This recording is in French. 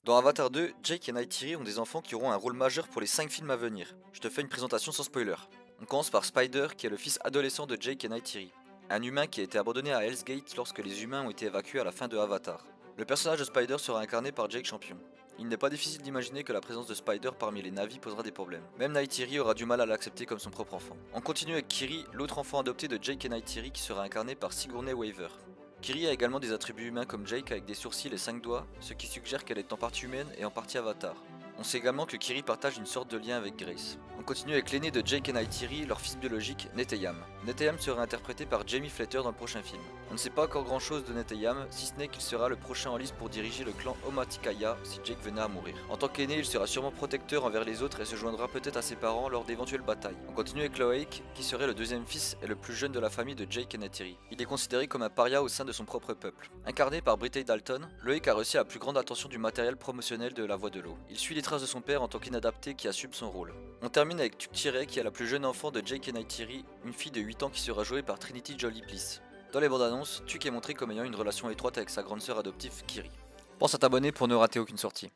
Dans Avatar 2, Jake et Neytiri ont des enfants qui auront un rôle majeur pour les 5 films à venir. Je te fais une présentation sans spoiler. On commence par Spider, qui est le fils adolescent de Jake et Neytiri, un humain qui a été abandonné à Hell's Gate lorsque les humains ont été évacués à la fin de Avatar. Le personnage de Spider sera incarné par Jake Champion. Il n'est pas difficile d'imaginer que la présence de Spider parmi les Na'vi posera des problèmes. Même Neytiri aura du mal à l'accepter comme son propre enfant. On continue avec Kiri, l'autre enfant adopté de Jake et Neytiri qui sera incarné par Sigourney Weaver. Kiri a également des attributs humains comme Jake avec des sourcils et 5 doigts, ce qui suggère qu'elle est en partie humaine et en partie avatar. On sait également que Kiri partage une sorte de lien avec Grace. On continue avec l'aîné de Jake et Neytiri, leur fils biologique, Neteyam. Neteyam sera interprété par Jamie Fletter dans le prochain film. On ne sait pas encore grand chose de Neteyam, si ce n'est qu'il sera le prochain en liste pour diriger le clan Omaticaya si Jake venait à mourir. En tant qu'aîné, il sera sûrement protecteur envers les autres et se joindra peut-être à ses parents lors d'éventuelles batailles. On continue avec Loïc, qui serait le deuxième fils et le plus jeune de la famille de Jake et Neytiri. Il est considéré comme un paria au sein de son propre peuple. Incarné par Brittany Dalton, Loïc a reçu la plus grande attention du matériel promotionnel de La Voix de l'eau. Il suit les traces de son père en tant qu'inadapté qui assume son rôle. On termine avec Tuktiré qui est la plus jeune enfant de Jake et Neytiri, une fille de 8 ans qui sera jouée par Trinity Jolie Bliss. Dans les bandes annonces, Tuk est montré comme ayant une relation étroite avec sa grande sœur adoptive Kiri. Pense à t'abonner pour ne rater aucune sortie.